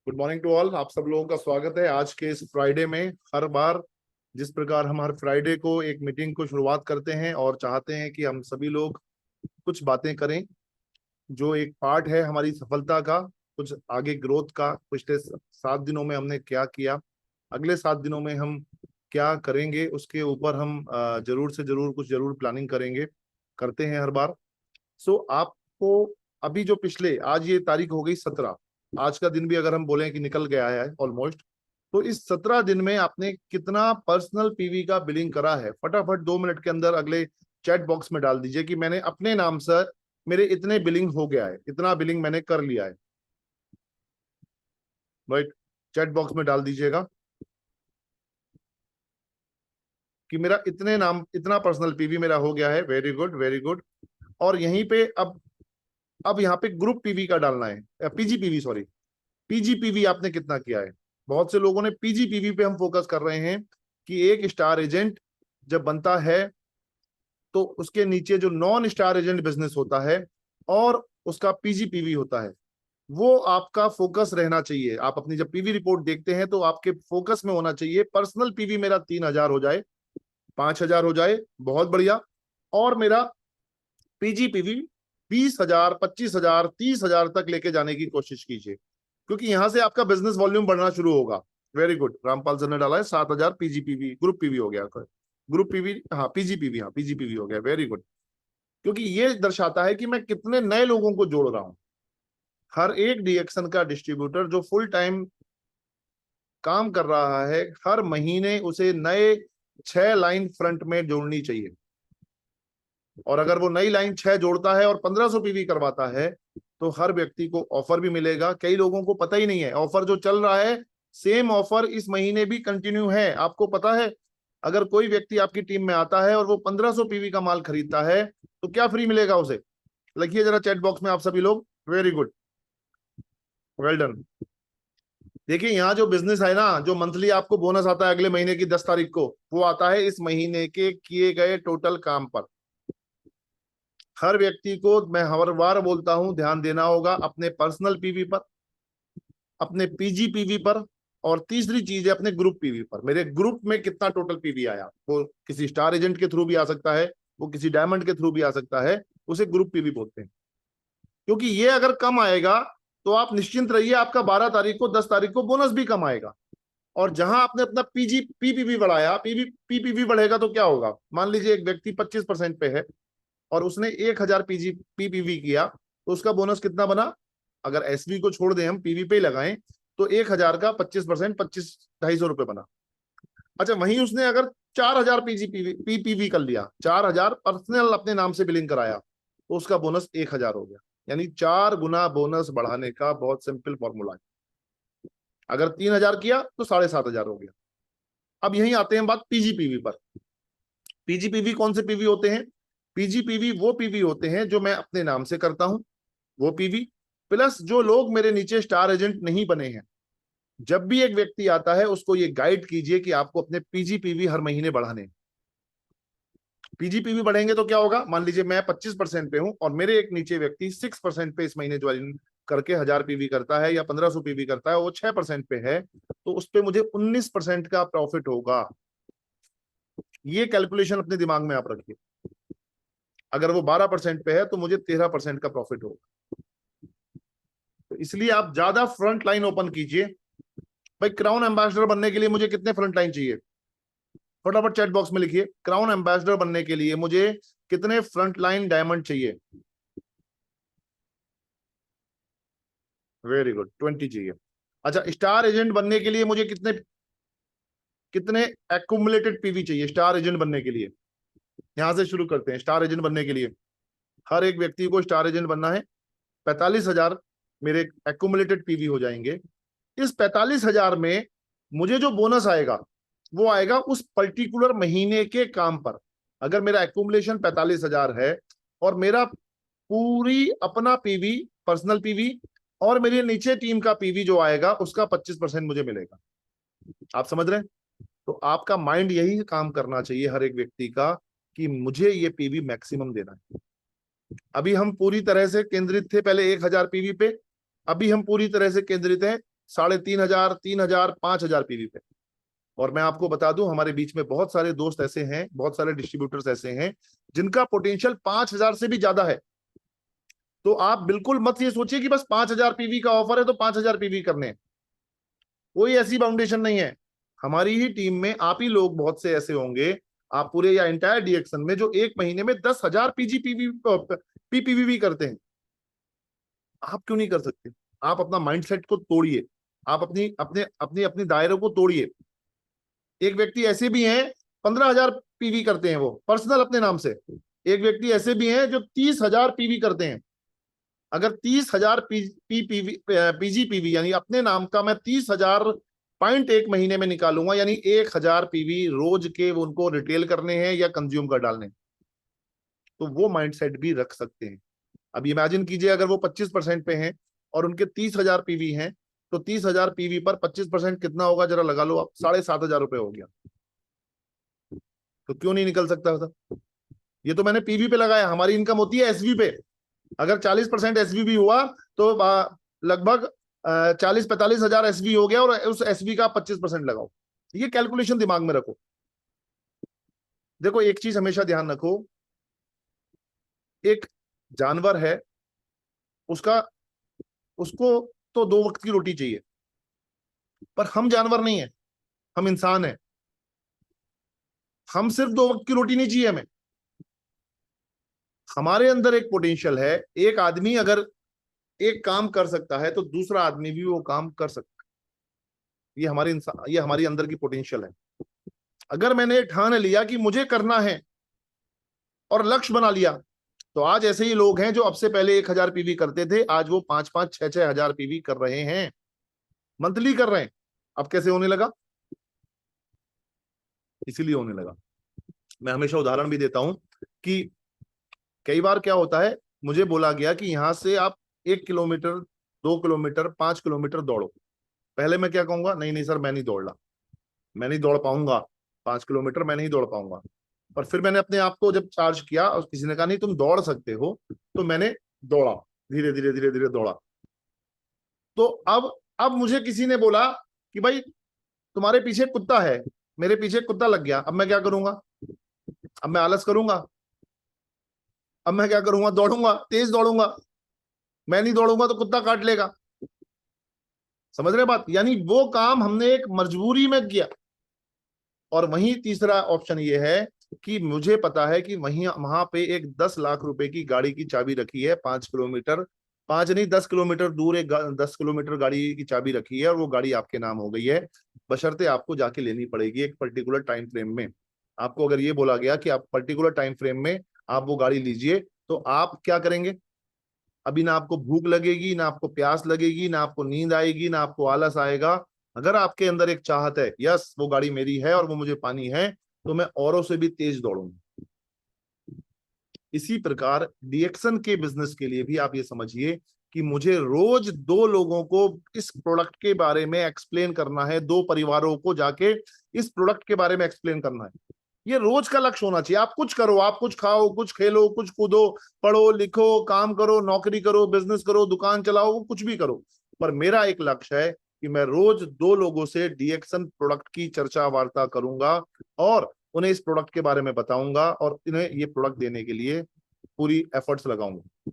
Good morning to all. आप सब लोगों का स्वागत है आज के इस फ्राइडे में। हर बार जिस प्रकार हम हर फ्राइडे को एक मीटिंग को शुरुआत करते हैं और चाहते हैं कि हम सभी लोग कुछ बातें करें जो एक पार्ट है हमारी सफलता का, कुछ आगे ग्रोथ का। पिछले 7 दिनों में हमने क्या किया, अगले 7 दिनों में हम क्या करेंगे, उसके ऊपर हम जरूर से जरूर कुछ जरूर प्लानिंग करेंगे, करते हैं हर बार। सो आपको अभी जो पिछले, आज ये तारीख हो गई 17, आज का दिन भी अगर हम बोलें कि निकल गया है ऑलमोस्ट, तो इस 17 दिन में आपने कितना पर्सनल पीवी का बिलिंग करा है, फटाफट 2 मिनट के अंदर अगले चैट बॉक्स में डाल दीजिए कि मैंने अपने नाम से मेरे इतने बिलिंग हो गया है, इतना बिलिंग मैंने कर लिया है। राइट, चैट बॉक्स में डाल दीजिएगा कि मेरा इतने नाम, इतना पर्सनल पीवी मेरा हो गया है। Very good, very good. और यहीं पे अब यहाँ पे ग्रुप पीवी का डालना है, पीजीपीवी, सॉरी, पीजीपीवी आपने कितना किया है। बहुत से लोगों ने पीजीपीवी पे हम फोकस कर रहे हैं कि एक स्टार एजेंट जब बनता है तो उसके नीचे जो नॉन स्टार एजेंट बिजनेस होता है और उसका पीजीपीवी होता है, वो आपका फोकस रहना चाहिए। आप अपनी जब पीवी रिपोर्ट देखते हैं तो आपके फोकस में होना चाहिए पर्सनल पीवी मेरा 3,000 हो जाए, 5,000 हो जाए, बहुत बढ़िया। और मेरा पीजीपीवी 20,000, 25,000, 30,000 तक लेके जाने की कोशिश कीजिए, क्योंकि यहां से आपका बिजनेस वॉल्यूम बढ़ना शुरू होगा। वेरी गुड, रामपाल सर ने डाला है 7,000 पीजीपीवी, ग्रुप पीवी हो गया, ग्रुप पीवी, हाँ पीजीपीवी, हाँ पीजीपीवी हो गया। वेरी गुड, क्योंकि ये दर्शाता है कि मैं कितने नए लोगों को जोड़ रहा हूं। हर एक डीएक्शन का डिस्ट्रीब्यूटर जो फुल टाइम काम कर रहा है, हर महीने उसे नए 6 लाइन फ्रंट में जोड़नी चाहिए। और अगर वो नई लाइन 6 जोड़ता है और 1,500 पीवी करवाता है तो हर व्यक्ति को ऑफर भी मिलेगा। कई लोगों को पता ही नहीं है ऑफर जो चल रहा है, सेम ऑफर इस महीने भी कंटिन्यू है। आपको पता है, अगर कोई व्यक्ति आपकी टीम में आता है और वो 1,500 पीवी का माल खरीदता है तो क्या फ्री मिलेगा उसे? लिखिए जरा चैट बॉक्स में आप सभी लोग। Very good, well done. देखिए यहाँ जो बिजनेस है ना, जो मंथली आपको बोनस आता है अगले महीने की 10 तारीख को, वो आता है इस महीने के किए गए टोटल काम पर। हर व्यक्ति को मैं हर बार बोलता हूं, ध्यान देना होगा अपने पर्सनल पीवी पर, अपने पीजीपीवी पर, और तीसरी चीज है अपने ग्रुप पीवी पर। मेरे ग्रुप में कितना टोटल पीवी आया, वो किसी स्टार एजेंट के थ्रू भी आ सकता है, वो किसी डायमंड के थ्रू भी आ सकता है, उसे ग्रुप पीवी बोलते हैं। क्योंकि ये अगर कम आएगा तो आप निश्चिंत रहिए, आपका 12 तारीख को, 10 तारीख को बोनस भी कम आएगा। और जहां आपने अपना पीपीवी बढ़ाया, पीपीवी बढ़ेगा तो क्या होगा? मान लीजिए एक व्यक्ति 25% पे है और उसने 1,000 पीपीवी किया, तो उसका बोनस कितना बना? अगर एसवी को छोड़ दें, हम पीवी पे ही लगाएं, तो 1,000 का 25%, 25,250 रुपये बना। अच्छा, वहीं उसने अगर 4,000 पीपीवी कर लिया, 4,000 पर्सनल अपने नाम से बिलिंग कराया, तो उसका बोनस 1,000 हो गया। यानी 4 गुना बोनस बढ़ाने का बहुत सिंपल फॉर्मूला है। अगर 3,000 किया तो 7,500 हो गया। अब यहीं आते हैं बात पीजीपीवी पर। पीजीपीवी कौन से पीवी होते हैं? पीजीपीवी वो पीवी होते हैं जो मैं अपने नाम से करता हूं, वो पीवी, प्लस जो लोग मेरे नीचे स्टार एजेंट नहीं बने हैं। जब भी एक व्यक्ति आता है उसको ये गाइड कीजिए कि आपको अपने पीजीपीवी हर महीने बढ़ाने। पीजीपीवी बढ़ेंगे तो क्या होगा? मान लीजिए मैं 25% पे हूं और मेरे एक नीचे व्यक्ति 6% पे इस महीने ज्वाइन करके 1,000 पीवी करता है या 1,500 पीवी करता है, वो 6% पे है, तो उस पर मुझे 19% का प्रॉफिट होगा। ये कैलकुलेशन अपने दिमाग में आप रखिए। अगर वो 12% पे है तो मुझे 13% का प्रॉफिट होगा। तो इसलिए आप ज्यादा फ्रंट लाइन ओपन कीजिए। भाई, क्राउन एम्बेसडर बनने के लिए मुझे कितने फ्रंट लाइन चाहिए? फटाफट चैट बॉक्स में लिखिए, क्राउन एम्बेसडर बनने के लिए मुझे कितने फ्रंट लाइन डायमंड चाहिए? वेरी गुड, 20 चाहिए। अच्छा, स्टार एजेंट बनने के लिए मुझे कितने कितने एक्यूमुलेटेड पीवी चाहिए स्टार एजेंट बनने के लिए? यहां से शुरू करते हैं। स्टार एजेंट बनने के लिए हर एक व्यक्ति को स्टार एजेंट बनना है। 45,000 मेरे एक्यूमुलेटेड पीवी हो जाएंगे। इस 45,000 में मुझे जो बोनस आएगा वो आएगा उस पर्टिकुलर महीने के काम पर। अगर मेरा एक्यूमुलेशन 45,000 है और मेरा पूरी अपना पीवी, पर्सनल पीवी, और मेरे नीचे टीम का पीवी जो आएगा उसका 25% मुझे मिलेगा। आप समझ रहे हैं? तो आपका माइंड यही काम करना चाहिए हर एक व्यक्ति का कि मुझे ये पीवी मैक्सिमम देना है। अभी हम पूरी तरह से केंद्रित थे पहले 1,000 पीवी पे, अभी हम पूरी तरह से केंद्रित हैं 3,500, 3,000, 5,000 पीवी पे। और मैं आपको बता दूं, हमारे बीच में बहुत सारे दोस्त ऐसे हैं, बहुत सारे डिस्ट्रीब्यूटर्स ऐसे हैं जिनका पोटेंशियल 5,000 से भी ज्यादा है। तो आप बिल्कुल मत ये सोचिए कि बस 5,000 पीवी का ऑफर है तो 5,000 पीवी करने हैं। कोई ऐसी बाउंडेशन नहीं है। हमारी ही टीम में आप ही लोग बहुत से ऐसे होंगे, आप पूरे या इंटायर डीएक्शन में, जो एक महीने में 10,000 पीजीपीवी पीपीवी करते हैं। आप क्यों नहीं कर सकते? आप अपना माइंडसेट को तोड़िए, आप अपनी अपने अपने अपने दायरे को तोड़िए। एक व्यक्ति ऐसे भी हैं 15,000 पीवी करते हैं वो पर्सनल अपने नाम से। एक व्यक्ति ऐसे भी हैं जो 30,000 पीवी करते हैं। अगर 30,000 पीजीपीवी यानी अपने नाम का मैं 30,000 पॉइंट एक महीने में निकालूंगा, यानी 1,000 पीवी रोज के वो उनको रिटेल करने हैं या कंज्यूम कर डालने, तो वो माइंडसेट भी रख सकते हैं। अब इमेजिन कीजिए अगर वो 25% पे हैं और उनके 30,000 पीवी हैं, तो 30,000 पीवी पर 25% कितना होगा जरा लगा लो आप, 7,500 रुपए हो गया। तो क्यों नहीं निकल सकता था? ये तो मैंने पीवी पे लगाया, हमारी इनकम होती है एसवी पे। अगर 40% एसवी भी हुआ तो लगभग 40-45 हजार एसवी हो गया, और उस एसवी का 25% लगाओ। ये कैलकुलेशन दिमाग में रखो। देखो एक चीज हमेशा ध्यान रखो, एक जानवर है, उसका उसको तो 2 वक्त की रोटी चाहिए, पर हम जानवर नहीं है, हम इंसान है। हम सिर्फ 2 वक्त की रोटी नहीं चाहिए हमें। हमारे अंदर एक पोटेंशियल है। एक आदमी अगर एक काम कर सकता है तो दूसरा आदमी भी वो काम कर सकता है। ये हमारी अंदर की पोटेंशियल है। अगर मैंने ठान लिया कि मुझे करना है और लक्ष्य बना लिया, तो आज ऐसे ही लोग हैं जो अब से पहले 1,000 पीवी करते थे, आज वो 5-5, 6-6 हजार पीवी कर रहे हैं, मंथली कर रहे हैं। अब कैसे होने लगा? इसीलिए होने लगा। मैं हमेशा उदाहरण भी देता हूं कि कई बार क्या होता है, मुझे बोला गया कि यहां से आप 1 किलोमीटर, 2 किलोमीटर, 5 किलोमीटर दौड़ो। पहले मैं क्या कहूंगा, नहीं नहीं सर मैं नहीं दौड़ रहा, मैं नहीं दौड़ पाऊंगा, 5 किलोमीटर मैं नहीं दौड़ पाऊंगा। पर फिर मैंने अपने आप को जब चार्ज किया और किसी ने कहा नहीं तुम दौड़ सकते हो, तो मैंने दौड़ा, धीरे धीरे धीरे धीरे दौड़ा। तो अब मुझे किसी ने बोला कि भाई तुम्हारे पीछे कुत्ता है, मेरे पीछे कुत्ता लग गया, अब मैं क्या करूंगा? अब मैं आलस करूंगा? अब मैं क्या करूंगा? दौड़ूंगा, तेज दौड़ूंगा। मैं नहीं दौड़ूंगा तो कुत्ता काट लेगा। समझ रहे बात? यानी वो काम हमने एक मजबूरी में किया। और वहीं तीसरा ऑप्शन ये है कि मुझे पता है कि वहीं वहां पे एक 10 लाख रुपए की गाड़ी की चाबी रखी है, 5 किलोमीटर, 5 नहीं 10 किलोमीटर दूर एक 10 किलोमीटर गाड़ी की चाबी रखी है, और वो गाड़ी आपके नाम हो गई है। बशर्ते आपको जाके लेनी पड़ेगी एक पर्टिकुलर टाइम फ्रेम में। आपको अगर ये बोला गया कि आप पर्टिकुलर टाइम फ्रेम में आप वो गाड़ी लीजिए, तो आप क्या करेंगे? अभी ना आपको भूख लगेगी, ना आपको प्यास लगेगी, ना आपको नींद आएगी, ना आपको आलस आएगा। अगर आपके अंदर एक चाहत है, यस वो गाड़ी मेरी है और वो मुझे पानी है, तो मैं औरों से भी तेज दौड़ूंगा। इसी प्रकार डीएक्शन के बिजनेस के लिए भी आप ये समझिए कि मुझे रोज 2 लोगों को इस प्रोडक्ट के बारे में एक्सप्लेन करना है, 2 परिवारों को जाके इस प्रोडक्ट के बारे में एक्सप्लेन करना है। ये रोज का लक्ष्य होना चाहिए। आप कुछ करो, आप कुछ खाओ, कुछ खेलो, कुछ कूदो, पढ़ो लिखो, काम करो, नौकरी करो, बिजनेस करो, दुकान चलाओ, कुछ भी करो, पर मेरा एक लक्ष्य है कि मैं रोज 2 लोगों से डीएक्शन प्रोडक्ट की चर्चा वार्ता करूंगा और उन्हें इस प्रोडक्ट के बारे में बताऊंगा और इन्हें ये प्रोडक्ट देने के लिए पूरी एफर्ट्स लगाऊंगा।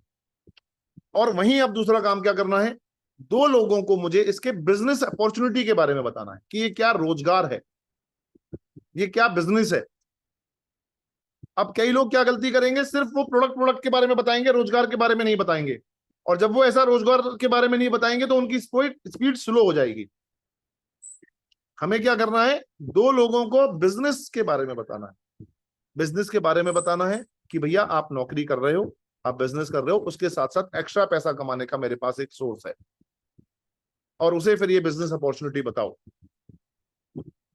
और वहीं अब दूसरा काम क्या करना है, 2 लोगों को मुझे इसके बिजनेस अपॉर्चुनिटी के बारे में बताना है कि ये क्या रोजगार है, ये क्या बिजनेस है। अब कई लोग क्या गलती करेंगे, सिर्फ वो प्रोडक्ट के बारे में बताएंगे, रोजगार के बारे में नहीं बताएंगे। और जब वो ऐसा रोजगार के बारे में नहीं बताएंगे तो उनकी स्पीड स्लो हो जाएगी। हमें क्या करना है, 2 लोगों को बिजनेस के बारे में बताना है। बिजनेस के बारे में बताना है कि भैया आप नौकरी कर रहे हो, आप बिजनेस कर रहे हो, उसके साथ साथ एक्स्ट्रा पैसा कमाने का मेरे पास एक सोर्स है, और उसे फिर ये बिजनेस अपॉर्चुनिटी बताओ।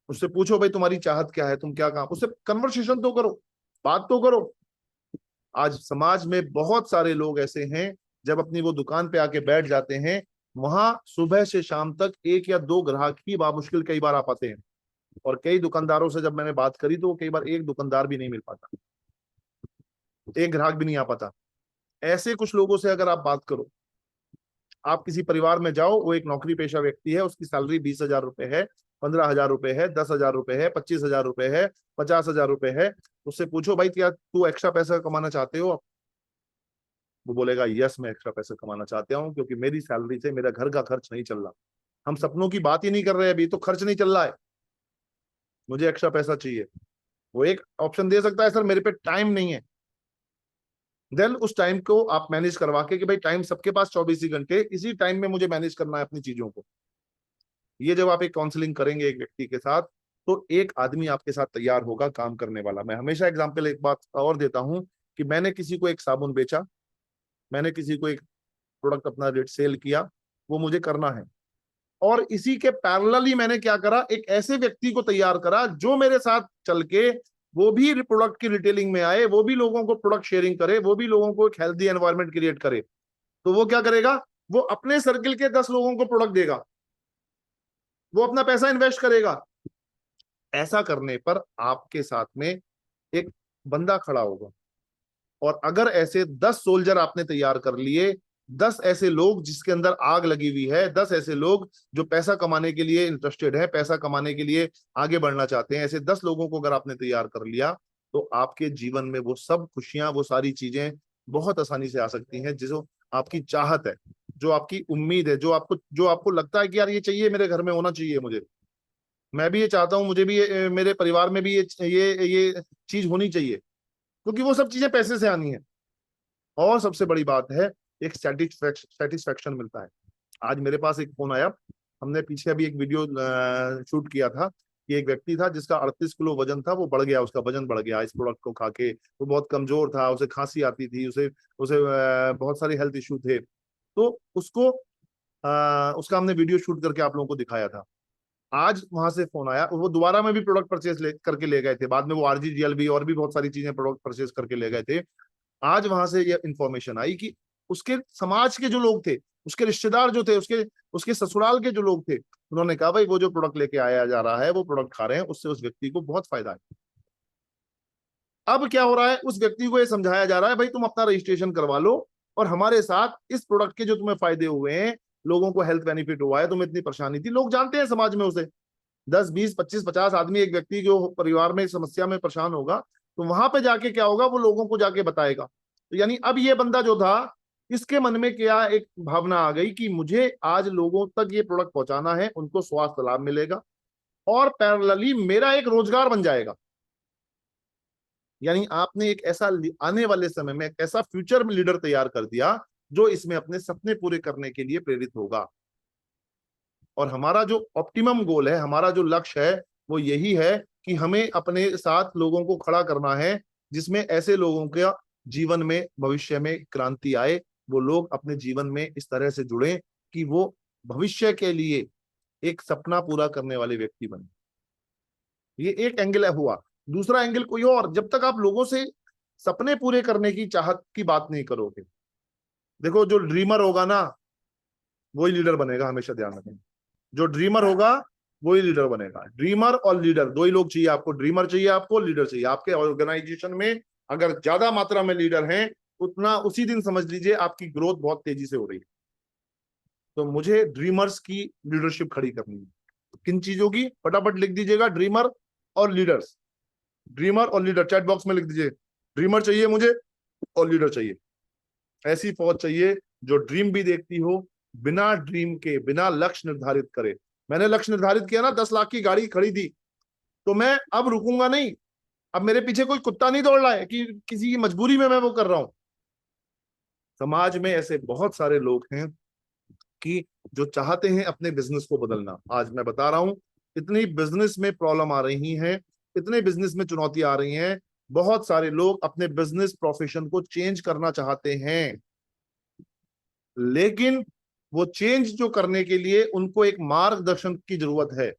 उससे पूछो भाई तुम्हारी चाहत क्या है, तुम क्या काम, उससे कन्वर्सेशन तो करो, बात तो करो। आज समाज में बहुत सारे लोग ऐसे हैं, जब अपनी वो दुकान पे आके बैठ जाते हैं, वहां सुबह से शाम तक 1 या 2 ग्राहक ही बामुश्किल कई बार आ पाते हैं। और कई दुकानदारों से जब मैंने बात करी तो कई बार एक दुकानदार भी नहीं मिल पाता, एक ग्राहक भी नहीं आ पाता। ऐसे कुछ लोगों से अगर आप बात करो आप किसी परिवार में जाओ, वो एक नौकरी पेशा व्यक्ति है, उसकी सैलरी 20,000 रुपए है, 15,000 रुपए है, 10,000 रुपए है, 25,000 रुपए है, 50,000 रुपए है। उससे पूछो भाई क्या तू एक्स्ट्रा पैसा कमाना चाहते हो? वो बोलेगा यस, मैं एक्स्ट्रा पैसा कमाना चाहता हूँ, क्योंकि मेरी सैलरी से मेरा घर का खर्च नहीं चल रहा। हम सपनों की बात ही नहीं कर रहे, अभी तो खर्च नहीं चल रहा है, मुझे एक्स्ट्रा पैसा चाहिए। वो एक ऑप्शन दे सकता है, सर मेरे पे टाइम नहीं है। देन उस टाइम को आप मैनेज करवा के, कि भाई टाइम सबके पास 24 ही घंटे, इसी टाइम में मुझे मैनेज करना है अपनी चीजों को। ये जब आप एक काउंसलिंग करेंगे एक व्यक्ति के साथ, तो एक आदमी आपके साथ तैयार होगा काम करने वाला। मैं हमेशा एग्जांपल एक बात और देता हूं कि मैंने किसी को एक साबुन बेचा, मैंने किसी को एक प्रोडक्ट अपना रेट सेल किया, वो मुझे करना है। और इसी के पैरेलली मैंने क्या करा, एक ऐसे व्यक्ति को तैयार करा जो मेरे साथ चल के वो भी प्रोडक्ट की रिटेलिंग में आए, वो भी लोगों को प्रोडक्ट शेयरिंग करे, वो भी लोगों को एक हेल्दी एनवायरनमेंट क्रिएट करे। तो वो क्या करेगा, वो अपने सर्किल के 10 लोगों को प्रोडक्ट देगा, वो अपना पैसा इन्वेस्ट करेगा। ऐसा करने पर आपके साथ में एक बंदा खड़ा होगा। और अगर ऐसे 10 सोल्जर आपने तैयार कर लिए, 10 ऐसे लोग जिसके अंदर आग लगी हुई है, 10 ऐसे लोग जो पैसा कमाने के लिए इंटरेस्टेड है, पैसा कमाने के लिए आगे बढ़ना चाहते हैं, ऐसे 10 लोगों को अगर आपने तैयार कर लिया, तो आपके जीवन में वो सब खुशियां, वो सारी चीजें बहुत आसानी से आ सकती हैं। जो आपकी चाहत है, जो आपकी उम्मीद है, जो आपको लगता है कि यार ये चाहिए, मेरे घर में होना चाहिए, मुझे, मैं भी ये चाहता हूँ, मुझे भी मेरे परिवार में भी ये चीज होनी चाहिए, क्योंकि वो सब चीजें पैसे से आनी है। और सबसे बड़ी बात है, एक सेटिस्फेक्शन मिलता है। आज मेरे पास एक फोन आया, हमने पीछे अभी एक वीडियो शूट किया था कि एक व्यक्ति था जिसका 38 किलो वजन था, वो बढ़ गया, उसका वजन बढ़ गया इस प्रोडक्ट को खा के। वो बहुत कमजोर था, उसे खांसी आती थी, उसे उसे बहुत सारे हेल्थ इशू थे। तो उसका हमने वीडियो शूट करके आप लोगों को दिखाया था। आज वहां से फोन आया, वो दोबारा में भी प्रोडक्ट परचेज करके ले गए थे, बाद में वो RGGL भी और भी बहुत सारी चीजें प्रोडक्ट परचेज करके ले गए थे। आज वहां से ये इंफॉर्मेशन आई कि उसके समाज के जो लोग थे, उसके रिश्तेदार जो थे, उसके उसके ससुराल के जो लोग थे, उन्होंने कहा भाई वो जो प्रोडक्ट लेके आया जा रहा है, वो प्रोडक्ट खा रहे हैं, उससे उस व्यक्ति को बहुत फायदा है। अब क्या हो रहा है, उस व्यक्ति को ये समझाया जा रहा है भाई तुम अपना रजिस्ट्रेशन करवा लो, और हमारे साथ इस प्रोडक्ट के जो तुम्हें फायदे हुए हैं, लोगों को हेल्थ बेनिफिट हुआ है, तुम्हें इतनी परेशानी थी, लोग जानते हैं समाज में उसे 10 20 25 50 आदमी, एक व्यक्ति जो परिवार में समस्या में परेशान होगा, तो वहां पे जाके क्या होगा, वो लोगों को जाके बताएगा। तो यानी अब ये बंदा जो था, इसके मन में क्या एक भावना आ गई कि मुझे आज लोगों तक ये प्रोडक्ट पहुंचाना है, उनको स्वास्थ्य लाभ मिलेगा, और पैरेलली मेरा एक रोजगार बन जाएगा। यानी आपने एक ऐसा आने वाले समय में एक ऐसा फ्यूचर लीडर तैयार कर दिया जो इसमें अपने सपने पूरे करने के लिए प्रेरित होगा। और हमारा जो ऑप्टिमम गोल है, हमारा जो लक्ष्य है, वो यही है कि हमें अपने साथ लोगों को खड़ा करना है, जिसमें ऐसे लोगों के जीवन में भविष्य में क्रांति आए, वो लोग अपने जीवन में इस तरह से जुड़े कि वो भविष्य के लिए एक सपना पूरा करने वाले व्यक्ति बने। ये एक एंगल हुआ। दूसरा एंगल कोई और, जब तक आप लोगों से सपने पूरे करने की चाहत की बात नहीं करोगे, देखो जो ड्रीमर होगा ना, वही लीडर बनेगा, हमेशा ध्यान रखें। जो ड्रीमर होगा वही लीडर बनेगा। ड्रीमर और लीडर दो ही लोग चाहिए आपको, ड्रीमर चाहिए आपको, लीडर चाहिए। आपके ऑर्गेनाइजेशन में अगर ज्यादा मात्रा में लीडर हैं, उतना उसी दिन समझ लीजिए आपकी ग्रोथ बहुत तेजी से हो रही है। तो मुझे ड्रीमर्स की लीडरशिप खड़ी करनी है। किन चीजों की, फटाफट लिख दीजिएगा, ड्रीमर और लीडर्स। ड्रीमर और लीडर चैट बॉक्स में लिख दीजिए, ड्रीमर चाहिए मुझे और लीडर चाहिए। ऐसी फौज चाहिए जो ड्रीम भी देखती हो, बिना ड्रीम के, बिना लक्ष्य निर्धारित करे। मैंने लक्ष्य निर्धारित किया ना, 10 लाख की गाड़ी खड़ी थी, तो मैं अब रुकूंगा नहीं। अब मेरे पीछे कोई कुत्ता नहीं दौड़ रहा है कि किसी की मजबूरी में मैं वो कर रहा हूं। समाज में ऐसे बहुत सारे लोग हैं कि जो चाहते हैं अपने बिजनेस को बदलना। आज मैं बता रहा हूं, इतनी बिजनेस में प्रॉब्लम आ रही हैं, इतने बिजनेस में चुनौती आ रही हैं, बहुत सारे लोग अपने बिजनेस प्रोफेशन को चेंज करना चाहते हैं, लेकिन वो चेंज जो करने के लिए उनको एक मार्गदर्शन की जरूरत है,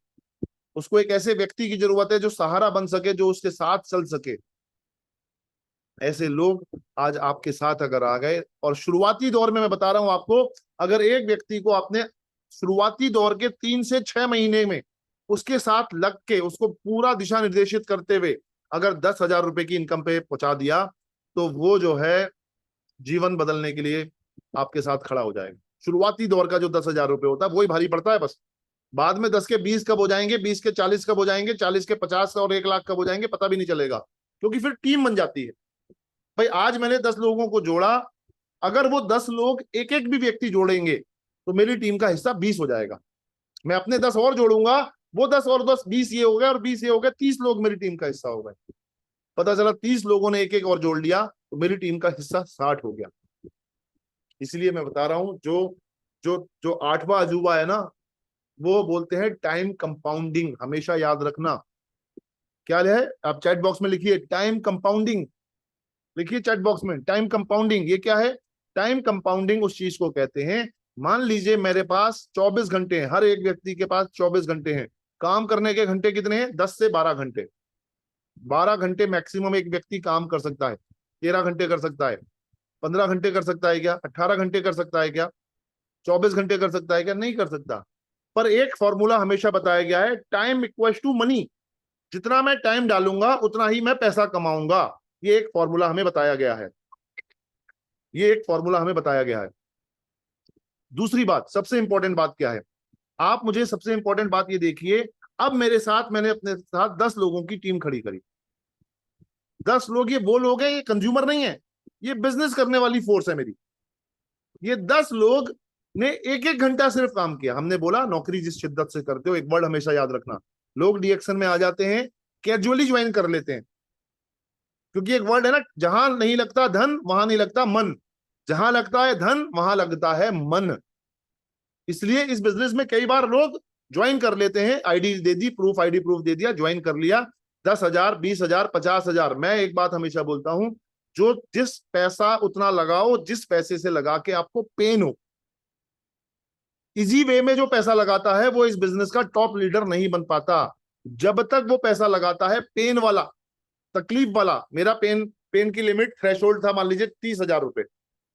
उसको एक ऐसे व्यक्ति की जरूरत है जो सहारा बन सके, जो उसके साथ चल सके। ऐसे लोग आज आपके साथ अगर आ गए, और शुरुआती दौर में मैं बता रहा हूं आपको, अगर एक व्यक्ति को आपने शुरुआती दौर के 3 से 6 महीने में उसके साथ लग के, उसको पूरा दिशा निर्देशित करते हुए अगर 10,000 रुपए की इनकम पे पहुंचा दिया, तो वो जो है जीवन बदलने के लिए आपके साथ खड़ा हो जाएगा। शुरुआती दौर का जो 10,000 रुपये होता है वही भारी पड़ता है बस। बाद में 10 के 20 कब हो जाएंगे, 20 के 40 कब हो जाएंगे, 40 के 50 और 1 लाख कब हो जाएंगे पता भी नहीं चलेगा, क्योंकि फिर टीम बन जाती है। भाई आज मैंने 10 लोगों को जोड़ा, अगर वो 10 लोग एक एक भी व्यक्ति जोड़ेंगे तो मेरी टीम का हिस्सा 20 हो जाएगा। मैं अपने 10 और जोड़ूंगा, वो 10 और 10 20 ये हो गया, और 20 ये हो गया, 30 लोग मेरी टीम का हिस्सा हो गए। पता चला 30 लोगों ने एक एक और जोड़ लिया तो मेरी टीम का हिस्सा 60 हो गया। इसलिए मैं बता रहा हूं, जो जो जो आठवां अजूबा है ना, वो बोलते हैं टाइम कंपाउंडिंग। हमेशा याद रखना, क्या है, आप चैट बॉक्स में लिखिए टाइम कंपाउंडिंग, लिखिए चैट बॉक्स में टाइम कंपाउंडिंग। ये क्या है? टाइम कंपाउंडिंग उस चीज को कहते हैं, मान लीजिए मेरे पास 24 घंटे हैं, हर एक व्यक्ति के पास 24 घंटे हैं। काम करने के घंटे कितने हैं? 10 से 12 घंटे। 12 घंटे मैक्सिमम एक व्यक्ति काम कर सकता है। 13 घंटे कर सकता है, 15 घंटे कर सकता है क्या, 18 घंटे कर सकता है क्या, 24 घंटे कर सकता है क्या? नहीं कर सकता। पर एक फॉर्मूला हमेशा बताया गया है, टाइम इक्वल्स टू मनी। जितना मैं टाइम डालूंगा उतना ही मैं पैसा कमाऊंगा। ये एक फॉर्मूला हमें बताया गया है, ये एक फॉर्मूला हमें बताया गया है। दूसरी बात, सबसे इंपॉर्टेंट बात क्या है, आप मुझे सबसे इंपॉर्टेंट बात ये देखिए, अब मेरे साथ, मैंने अपने साथ 10 लोगों की टीम खड़ी करी। 10 लोग, ये वो लोग हैं, ये कंज्यूमर नहीं है, ये बिजनेस करने वाली फोर्स है मेरी। ये 10 लोग ने एक एक घंटा सिर्फ काम किया। हमने बोला नौकरी जिस शिद्दत से करते हो, एक वर्ड हमेशा याद रखना, लोग डीएक्शन में आ जाते हैं, कैजुअली ज्वाइन कर लेते हैं, क्योंकि एक वर्ड है ना, जहां नहीं लगता धन वहां नहीं लगता मन, जहां लगता है धन वहां लगता है मन। इसलिए इस बिजनेस में कई बार लोग ज्वाइन कर लेते हैं, आईडी दे दी, प्रूफ, आईडी प्रूफ दे दिया, ज्वाइन कर लिया। 10,000, 20,000, 50,000। मैं एक बात हमेशा बोलता हूं, जो जिस पैसा उतना लगाओ जिस पैसे से लगा के आपको पेन हो। इजी वे में जो पैसा लगाता है वो इस बिजनेस का टॉप लीडर नहीं बन पाता। जब तक वो पैसा लगाता है पेन वाला, तकलीफ वाला, मेरा पेन पेन की लिमिट थ्रेशोल्ड था मान लीजिए 30,000 रुपए,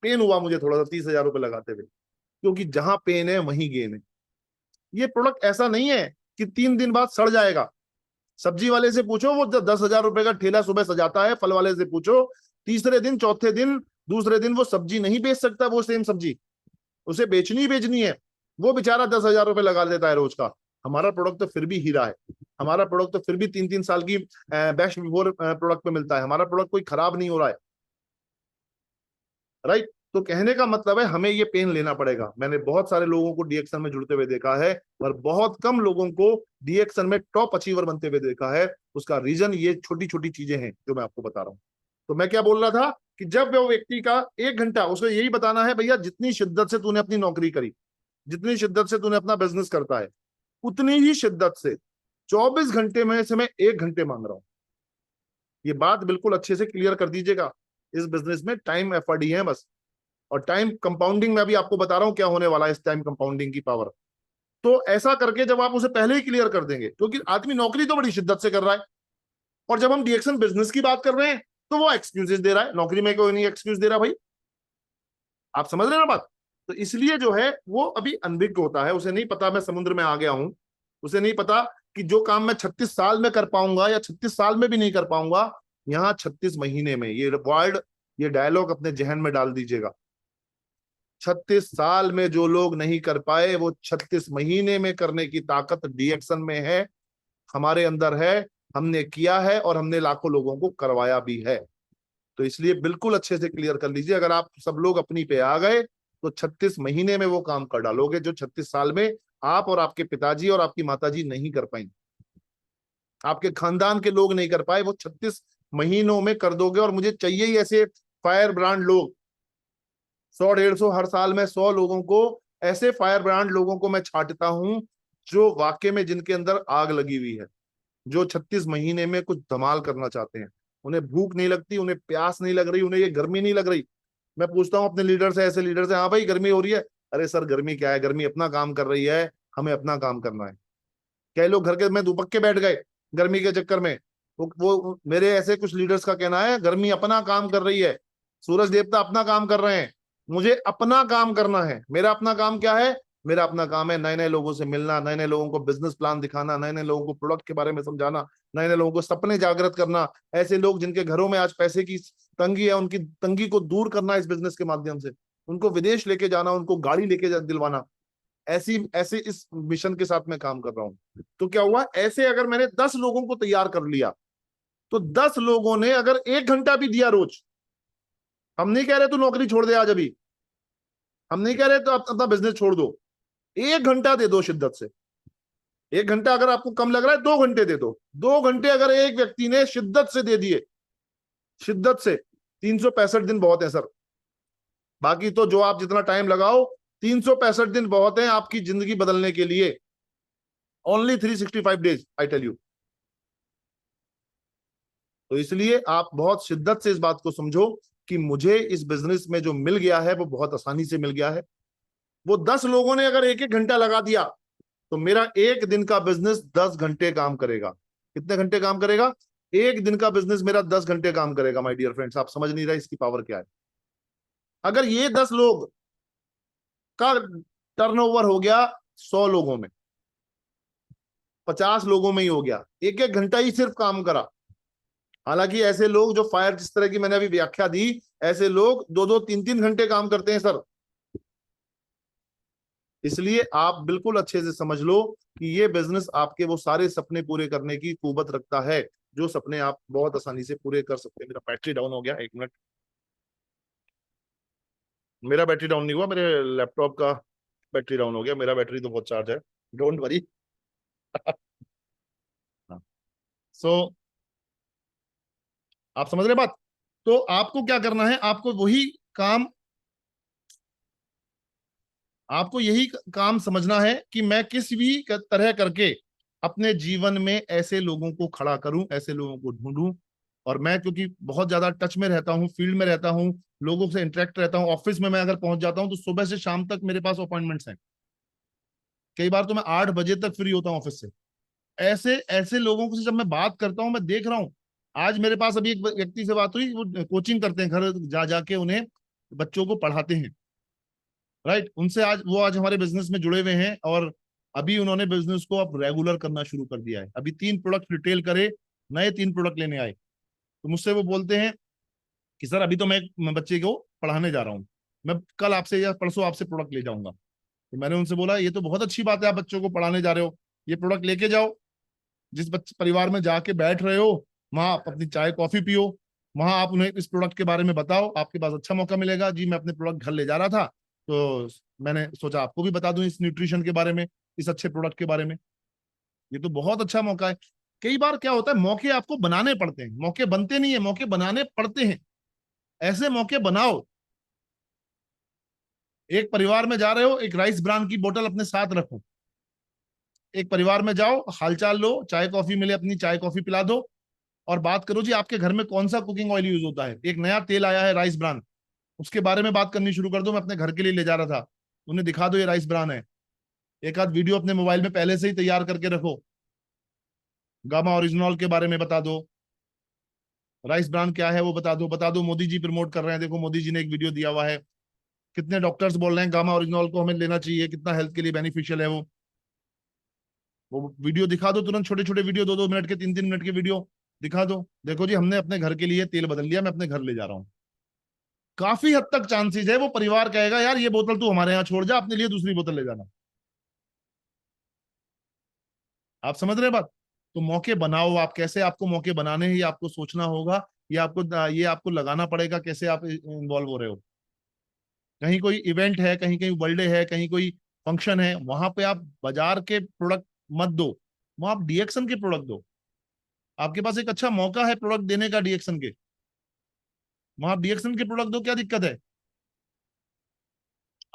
पेन हुआ मुझे थोड़ा सा 30,000 रुपए लगाते हुए, क्योंकि जहां पेन है वहीं गेन है। ये प्रोडक्ट ऐसा नहीं है कि 3 दिन बाद सड़ जाएगा। सब्जी वाले से पूछो, वो 10,000 रुपए का ठेला सुबह सजाता है, फल वाले से पूछो, तीसरे दिन, चौथे दिन, दूसरे दिन वो सब्जी नहीं बेच सकता, वो सेम सब्जी उसे बेचनी ही बेचनी है। वो बेचारा 10,000 रुपए लगा देता है रोज का। हमारा प्रोडक्ट तो फिर भी हीरा है, हमारा प्रोडक्ट तो फिर भी 3-3 साल की बेस्ट बिफोर प्रोडक्ट पे मिलता है, हमारा प्रोडक्ट कोई खराब नहीं हो रहा है, राइट। तो कहने का मतलब है हमें ये पेन लेना पड़ेगा। मैंने बहुत सारे लोगों को डीएक्शन में जुड़ते हुए देखा है, पर बहुत कम लोगों को डीएक्शन में टॉप अचीवर बनते हुए देखा है। उसका रीजन ये छोटी छोटी चीजें हैं जो मैं आपको बता रहा हूं। तो मैं क्या बोल रहा था कि जब वो व्यक्ति का 1 घंटा, उसको यही बताना है, भैया जितनी शिद्दत से तूने अपनी नौकरी करी, जितनी शिद्दत से तूने अपना बिजनेस करता है, उतनी ही शिद्दत से 24 घंटे में से मैं 1 घंटे मांग रहा हूं। ये बात बिल्कुल अच्छे से क्लियर कर दीजिएगा। इस बिजनेस में टाइम एफर्ट ही है बस। और टाइम कंपाउंडिंग में अभी आपको बता रहा हूं क्या होने वाला है, इस टाइम कंपाउंडिंग की पावर। तो ऐसा करके जब आप उसे पहले ही क्लियर कर देंगे, क्योंकि आदमी नौकरी तो बड़ी शिद्दत से कर रहा है, और जब हम डीएक्शन बिजनेस की बात कर रहे हैं तो वो एक्सक्यूजेस दे रहा है, नौकरी में कोई नहीं एक्सक्यूज दे रहा भाई। आप समझ रहे हैं ना बात? तो इसलिए जो है वो अभी अनभिज्ञ होता है, उसे नहीं पता मैं समुद्र में आ गया हूं, उसे नहीं पता कि जो काम मैं 36 साल में कर पाऊंगा या 36 साल में भी नहीं कर पाऊंगा, यहाँ 36 महीने में। ये वर्ड, ये डायलॉग अपने जहन में डाल दीजिएगा। 36 साल में जो लोग नहीं कर पाए, वो 36 महीने में करने की ताकत डीएक्शन में है, हमारे अंदर है, हमने किया है और हमने लाखों लोगों को करवाया भी है। तो इसलिए बिल्कुल अच्छे से क्लियर कर लीजिए, अगर आप सब लोग अपनी पे आ गए तो 36 महीने में वो काम कर डालोगे जो 36 साल में आप और आपके पिताजी और आपकी माताजी नहीं कर पाएंगे, आपके खानदान के लोग नहीं कर पाए, वो 36 महीनों में कर दोगे। और मुझे चाहिए ही ऐसे फायर ब्रांड लोग, 100-150 हर साल में 100 लोगों को, ऐसे फायर ब्रांड लोगों को मैं छांटता हूं जो वाकई में जिनके अंदर आग लगी हुई है, जो 36 महीने में कुछ धमाल करना चाहते हैं। उन्हें भूख नहीं लगती, उन्हें प्यास नहीं लग रही, उन्हें ये गर्मी नहीं लग रही। मैं पूछता हूँ अपने लीडर से, ऐसे लीडर से, हाँ भाई गर्मी हो रही है? अरे सर गर्मी क्या है, गर्मी अपना काम कर रही है, हमें अपना काम करना है। कई लोग घर के में दुपक्के बैठ गए गर्मी के चक्कर में। वो मेरे ऐसे कुछ लीडर्स का कहना है, गर्मी अपना काम कर रही है, सूरज देवता अपना काम कर रहे हैं, मुझे अपना काम करना है। मेरा अपना काम क्या है? मेरा अपना काम है नए नए लोगों से मिलना, नए नए लोगों को बिजनेस प्लान दिखाना, नए नए लोगों को प्रोडक्ट के बारे में समझाना, नए नए लोगों को सपने जागृत करना। ऐसे लोग जिनके घरों में आज पैसे की तंगी है, उनकी तंगी को दूर करना इस बिजनेस के माध्यम से। उनको विदेश लेके जाना, उनको गाड़ी लेके दिलवाना, ऐसी ऐसे इस मिशन के साथ मैं काम कर रहा हूं। तो क्या हुआ, ऐसे अगर मैंने 10 लोगों को तैयार कर लिया, तो 10 लोगों ने अगर 1 घंटा भी दिया रोज, हम नहीं कह रहे तू नौकरी छोड़ दे आज अभी, हम नहीं कह रहे तो आप अपना बिजनेस छोड़ दो, 1 घंटा दे दो शिद्दत से। 1 घंटा अगर आपको कम लग रहा है, 2 घंटे दे दो। 2 घंटे अगर एक व्यक्ति ने शिद्दत से दे दिए, शिद्दत से, 365 दिन बहुत है सर। बाकी तो जो आप जितना टाइम लगाओ, 365 दिन बहुत है आपकी जिंदगी बदलने के लिए। Only 365 days I tell you. तो इसलिए आप बहुत शिद्दत से इस बात को समझो कि मुझे इस बिजनेस में जो मिल गया है वो बहुत आसानी से मिल गया है। वो 10 लोगों ने अगर 1-1 घंटा लगा दिया, तो मेरा एक दिन का बिजनेस 10 घंटे काम करेगा। कितने घंटे काम करेगा? एक दिन का बिजनेस मेरा 10 घंटे काम करेगा। माय डियर फ्रेंड्स, आप समझ नहीं रहे इसकी पावर क्या है। अगर ये 10 लोग का टर्नओवर हो गया 100 लोगों में, 50 लोगों में ही हो गया, 1-1 घंटा ही सिर्फ काम करा। हालांकि ऐसे लोग जो फायर, जिस तरह की मैंने अभी व्याख्या दी, ऐसे लोग 2-2, 3-3 घंटे काम करते हैं सर। इसलिए आप बिल्कुल अच्छे से समझ लो कि ये बिजनेस आपके वो सारे सपने पूरे करने की कुवत रखता है, जो सपने आप बहुत आसानी से पूरे कर सकते हैं। मेरा बैटरी डाउन हो गया, 1 मिनट। मेरा बैटरी डाउन नहीं हुआ, मेरे लैपटॉप का बैटरी डाउन हो गया। मेरा बैटरी तो बहुत चार्ज है, डोंट वरी। सो आप समझ रहे बात। तो आपको क्या करना है, आपको वही काम, आपको यही काम समझना है कि मैं किस भी तरह करके अपने जीवन में ऐसे लोगों को खड़ा करूं, ऐसे लोगों को ढूंढूं। और मैं क्योंकि बहुत ज्यादा टच में रहता हूं, फील्ड में रहता हूं, लोगों से इंटरेक्ट रहता हूं, ऑफिस में मैं अगर पहुंच जाता हूं तो सुबह से शाम तक मेरे पास अपॉइंटमेंट्स हैं। कई बार तो मैं 8 बजे तक फ्री होता हूं ऑफिस से। ऐसे ऐसे लोगों से जब मैं बात करता हूं, मैं देख रहा हूं। आज मेरे पास अभी एक व्यक्ति से बात हुई, वो कोचिंग करते हैं, घर जा जाके उन्हें बच्चों को पढ़ाते हैं। राइट, उनसे आज वो आज हमारे बिजनेस में जुड़े हुए हैं, और अभी उन्होंने बिजनेस को अब रेगुलर करना शुरू कर दिया है। अभी 3 प्रोडक्ट रिटेल करे, नए 3 प्रोडक्ट लेने आए। तो मुझसे वो बोलते हैं कि सर अभी तो मैं बच्चे को पढ़ाने जा रहा हूँ, मैं कल आपसे या परसों आपसे प्रोडक्ट ले जाऊंगा। तो मैंने उनसे बोला ये तो बहुत अच्छी बात है, आप बच्चों को पढ़ाने जा रहे हो, ये प्रोडक्ट लेके जाओ। जिस बच्चे परिवार में जाके बैठ रहे हो, वहां आप अपनी चाय कॉफी पियो, वहां आप उन्हें इस प्रोडक्ट के बारे में बताओ, आपके पास अच्छा मौका मिलेगा। जी मैं अपने प्रोडक्ट घर ले जा रहा था, तो मैंने सोचा आपको भी बता दूं इस न्यूट्रिशन के बारे में, इस अच्छे प्रोडक्ट के बारे में। ये तो बहुत अच्छा मौका है। कई बार क्या होता है, मौके आपको बनाने पड़ते हैं, मौके बनते नहीं है, मौके बनाने पड़ते हैं। ऐसे मौके बनाओ। एक परिवार में जा रहे हो, एक राइस ब्रांड की बोतल अपने साथ रखो। एक परिवार में जाओ, हालचाल लो, चाय कॉफी मिले अपनी चाय कॉफी पिला दो, और बात करो जी आपके घर में कौन सा कुकिंग ऑयल यूज होता है। एक नया तेल आया है राइस ब्रान, उसके बारे में बात करनी शुरू कर दो। मैं अपने घर के लिए ले जा रहा था, उन्हें दिखा दो ये राइस ब्रान है। एक आध वीडियो अपने मोबाइल में पहले से ही तैयार करके रखो, गामा ओरिजिनल के बारे में बता दो, राइस ब्रान क्या है वो बता दो। बता दो मोदी जी प्रमोट कर रहे हैं, देखो मोदी जी ने एक वीडियो दिया हुआ है, कितने डॉक्टर्स बोल रहे हैं गामा ओरिजिनल को हमें लेना चाहिए, कितना हेल्थ के लिए बेनिफिशियल है वो वीडियो दिखा दो तुरंत। छोटे छोटे वीडियो, 2-2 मिनट के, 3-3 मिनट के वीडियो दिखा दो। देखो जी हमने अपने घर के लिए तेल बदल लिया, मैं अपने घर ले जा रहा हूँ। काफी हद तक चांसेस है वो परिवार कहेगा यार ये बोतल तू हमारे यहाँ छोड़ जा, अपने लिए दूसरी बोतल ले जाना। आप समझ रहे हैं बात। तो मौके बनाओ आप, कैसे आपको मौके बनाने हैं ये आपको सोचना होगा, ये आपको लगाना पड़ेगा कैसे आप इन्वॉल्व हो रहे हो। कहीं कोई इवेंट है, कहीं कहीं बर्थडे है, कहीं कोई फंक्शन है, वहां पे आप बाजार के प्रोडक्ट मत दो, वहां आप डीएक्शन के प्रोडक्ट दो। आपके पास एक अच्छा मौका है प्रोडक्ट देने का डीएक्शन के, वहां आप डीएक्शन के प्रोडक्ट दो। क्या दिक्कत है?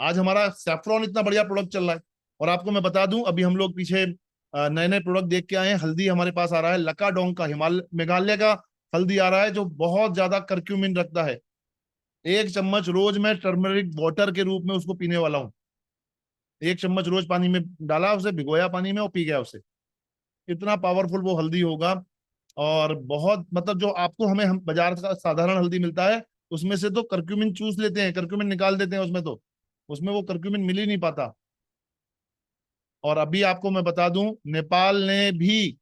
आज हमारा सैफ्रॉन इतना बढ़िया प्रोडक्ट चल रहा है। और आपको मैं बता दूं, अभी हम लोग पीछे नए नए प्रोडक्ट देख के आए हैं। हल्दी हमारे पास आ रहा है, लकाडोंग का, हिमालय मेघालय का हल्दी आ रहा है, जो बहुत ज्यादा करक्यूमिन रखता है। 1 चम्मच रोज मैं टर्मरिक वाटर के रूप में उसको पीने वाला हूँ। 1 चम्मच रोज पानी में डाला, उसे भिगोया पानी में और पी गया उसे। इतना पावरफुल वो हल्दी होगा। और बहुत मतलब जो आपको हमें हम बाजार का साधारण हल्दी मिलता है, उसमें से तो करक्यूमिन चूस लेते हैं, करक्यूमिन निकाल देते हैं उसमें, तो उसमें वो करक्यूमिन मिल ही नहीं पाता। और अभी आपको मैं बता दूं, नेपाल ने भी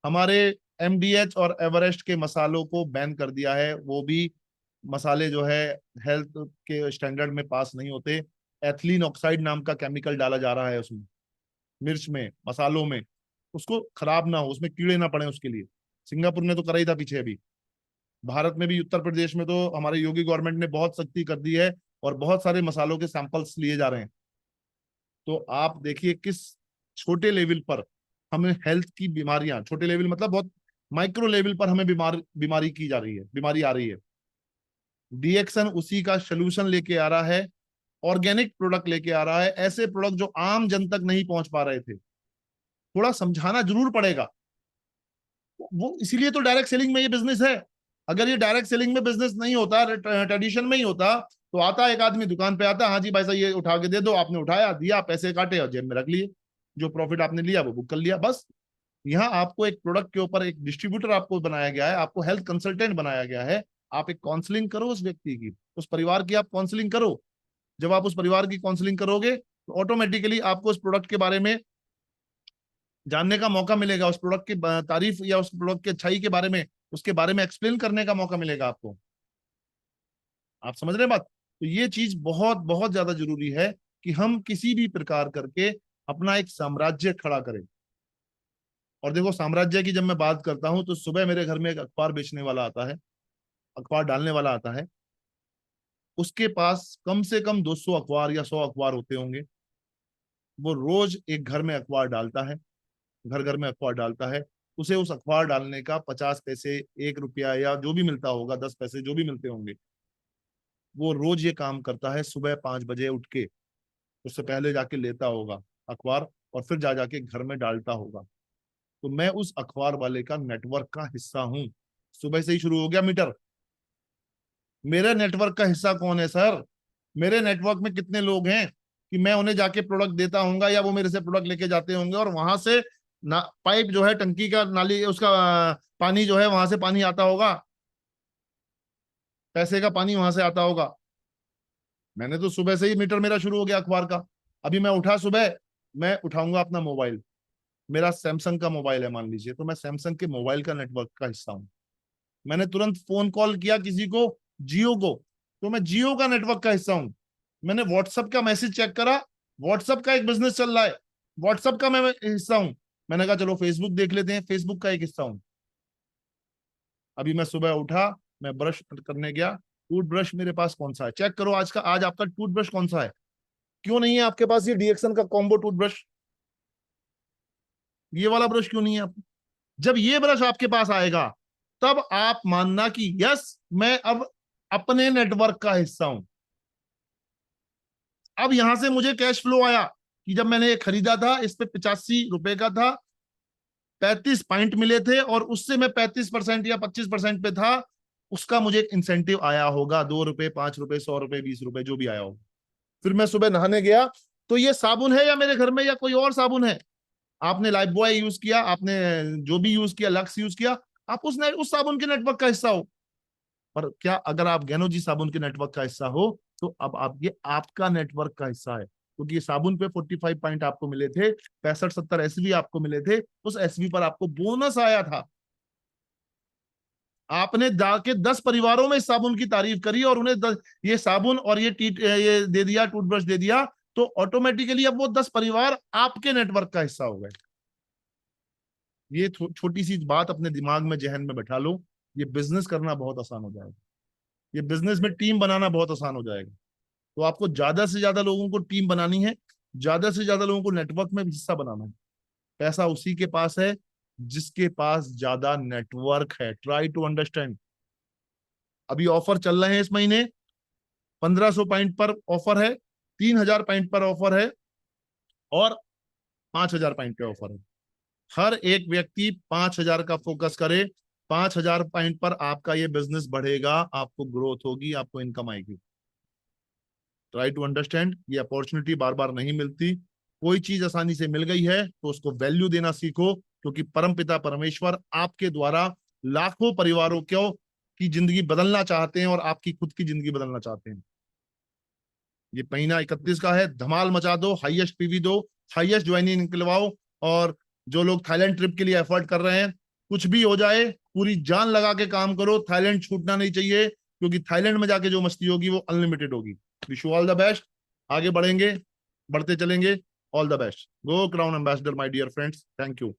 हमारे एमडीएच और एवरेस्ट के मसालों को बैन कर दिया है, वो भी मसाले जो है हेल्थ के स्टैंडर्ड में पास नहीं होते। एथिलीन ऑक्साइड नाम का केमिकल डाला जा रहा है उसमें, मिर्च में, मसालों में, उसको खराब ना हो, उसमें कीड़े ना पड़े उसके लिए। सिंगापुर ने तो करा ही था पीछे अभी। भारत में भी, उत्तर प्रदेश में तो हमारे योगी गवर्नमेंट ने बहुत सख्ती कर दी है और बहुत सारे मसालों के सैंपल्स लिए जा रहे हैं। तो आप देखिए किस छोटे लेवल पर हमें हेल्थ की बीमारियां, छोटे लेवल मतलब बहुत माइक्रो लेवल पर हमें बीमारी की जा रही है, बीमारी आ रही है। डीएक्सन उसी का सोल्यूशन लेके आ रहा है, ऑर्गेनिक प्रोडक्ट लेके आ रहा है, ऐसे प्रोडक्ट जो आम जन तक नहीं पहुंच पा रहे थे। थोड़ा समझाना जरूर पड़ेगा वो, इसीलिए तो डायरेक्ट सेलिंग में ये बिजनेस है। अगर ये डायरेक्ट सेलिंग में बिजनेस नहीं होता, ट्रेडिशन में ही होता, तो आता एक आदमी दुकान पे आता, हाँ जी भाई साहब ये उठा के दे दो, आपने उठाया, दिया, पैसे काटे और जेब में रख लिए, जो प्रॉफिट आपने लिया वो बुक कर लिया, बस। यहाँ आपको एक प्रोडक्ट के ऊपर एक डिस्ट्रीब्यूटर आपको बनाया गया है, आपको हेल्थ कंसल्टेंट बनाया गया है। आप एक काउंसलिंग करो उस व्यक्ति की, उस परिवार की आप काउंसलिंग करो। जब आप उस परिवार की काउंसलिंग करोगे तो ऑटोमेटिकली आपको उस प्रोडक्ट के बारे में जानने का मौका मिलेगा, उस प्रोडक्ट की तारीफ या उस प्रोडक्ट की अच्छाई के बारे में, उसके बारे में एक्सप्लेन करने का मौका मिलेगा आपको। आप समझ रहे हैं बात? तो ये चीज बहुत बहुत ज्यादा जरूरी है कि हम किसी भी प्रकार करके अपना एक साम्राज्य खड़ा करें। और देखो, साम्राज्य की जब मैं बात करता हूं तो सुबह मेरे घर में एक अखबार बेचने वाला आता है, अखबार डालने वाला आता है। उसके पास कम से कम 200 अखबार या 100 अखबार होते होंगे। वो रोज एक घर में अखबार डालता है, घर घर में अखबार डालता है। उसे उस अखबार डालने का 50 पैसे, 1 रुपया या जो भी मिलता होगा, 10 पैसे जो भी मिलते होंगे, वो रोज ये काम करता है। सुबह 5 बजे उठ के उससे पहले जाके लेता होगा अखबार और फिर जा जाके घर में डालता होगा। तो मैं उस अखबार वाले का नेटवर्क का हिस्सा हूं। सुबह से ही शुरू हो गया मीटर। मेरे नेटवर्क का हिस्सा कौन है सर? मेरे नेटवर्क में कितने लोग हैं कि मैं उन्हें जाके प्रोडक्ट देता हूंगा या वो मेरे से प्रोडक्ट लेके जाते होंगे, और वहां से ना पाइप जो है, टंकी का नाली उसका पानी जो है वहां से पानी आता होगा, पैसे का पानी वहां से आता होगा। मैंने तो सुबह से ही मीटर मेरा शुरू हो गया अखबार का। अभी मैं उठा सुबह, मैं उठाऊंगा अपना मोबाइल, मेरा सैमसंग का मोबाइल है मान लीजिए, तो मैं सैमसंग के मोबाइल का नेटवर्क का हिस्सा हूँ। मैंने तुरंत फोन कॉल किया किसी को, जियो को, तो मैं जियो का नेटवर्क का हिस्सा हूं। मैंने व्हाट्सएप का मैसेज चेक करा, व्हाट्सएप का एक बिजनेस चल रहा है, व्हाट्सएप का मैं हिस्सा हूं। मैंने कहा चलो फेसबुक देख लेते हैं, फेसबुक का एक हिस्सा हूं। अभी मैं सुबह उठा, मैं ब्रश करने गया, टूथब्रश मेरे पास कौन सा है चेक करो, आज आपका टूथब्रश कौन सा है? क्यों नहीं है आपके पास ये डीएक्सन का कॉम्बो टूथब्रश? ये वाला ब्रश क्यों नहीं है आपको? जब ये ब्रश आपके पास आएगा तब आप मानना कि यस, मैं अब अपने नेटवर्क का हिस्सा हूं। अब यहां से मुझे कैश फ्लो आया कि जब मैंने ये खरीदा था, इस पे 85 रुपए का था, 35 पॉइंट मिले थे, और उससे मैं 35% या 25% पे था, उसका मुझे इंसेंटिव आया होगा, 2 रुपए, 5 रुपए, 100 रुपए, 20 रुपए, जो भी आया होगा। फिर मैं सुबह नहाने गया, तो ये साबुन है या मेरे घर में या कोई और साबुन है, आपने लाइफ बॉय यूज किया, आपने जो भी यूज किया, लक्स यूज किया, आप उस साबुन के नेटवर्क का हिस्सा हो। पर क्या अगर आप गैनोजी साबुन के नेटवर्क का हिस्सा हो, तो अब आप ये आपका नेटवर्क का हिस्सा है, क्योंकि ये साबुन पे 45 पॉइंट आपको मिले थे, 65-70 एसवी आपको मिले थे, उस एसवी पर आपको बोनस आया था। आपने जाके 10 परिवारों में इस साबुन की तारीफ करी और उन्हें ये साबुन और ये दे दिया, टूथब्रश दे दिया, तो ऑटोमेटिकली अब वो 10 परिवार आपके नेटवर्क का हिस्सा हो गए। ये छोटी सी बात अपने दिमाग में, जहन में बैठा लो, ये बिजनेस करना बहुत आसान हो जाएगा, ये बिजनेस में टीम बनाना बहुत आसान हो जाएगा। तो आपको ज्यादा से ज्यादा लोगों को टीम बनानी है, ज्यादा से ज्यादा लोगों को नेटवर्क में हिस्सा बनाना है। पैसा उसी के पास है जिसके पास ज्यादा नेटवर्क है। Try to understand. अभी ऑफर चल रहे हैं इस महीने, 1500 पॉइंट पर ऑफर है, 3000 पॉइंट पर ऑफर है, और 5000 पॉइंट पे ऑफर है। हर एक व्यक्ति 5000 का फोकस करे, 5000 पॉइंट पर आपका ये बिजनेस बढ़ेगा, आपको ग्रोथ होगी, आपको इनकम आएगी। Try to understand. ये अपॉर्चुनिटी बार बार नहीं मिलती, कोई चीज आसानी से मिल गई है तो उसको वैल्यू देना सीखो, क्योंकि परमपिता परमेश्वर आपके द्वारा लाखों परिवारों को की जिंदगी बदलना चाहते हैं और आपकी खुद की जिंदगी बदलना चाहते हैं। ये महीना 31 का है, धमाल मचा दो, हाईएस्ट पीवी दो, हाईएस्ट ज्वाइनिंग निकलवाओ। और जो लोग थाईलैंड ट्रिप के लिए एफर्ट कर रहे हैं, कुछ भी हो जाए, पूरी जान लगा के काम करो, थाईलैंड छूटना नहीं चाहिए, क्योंकि थाईलैंड में जाके जो मस्ती होगी वो अनलिमिटेड होगी। Wish you all the best. आगे बढ़ेंगे, बढ़ते चलेंगे। All the best. Go crown ambassador my dear friends. Thank you.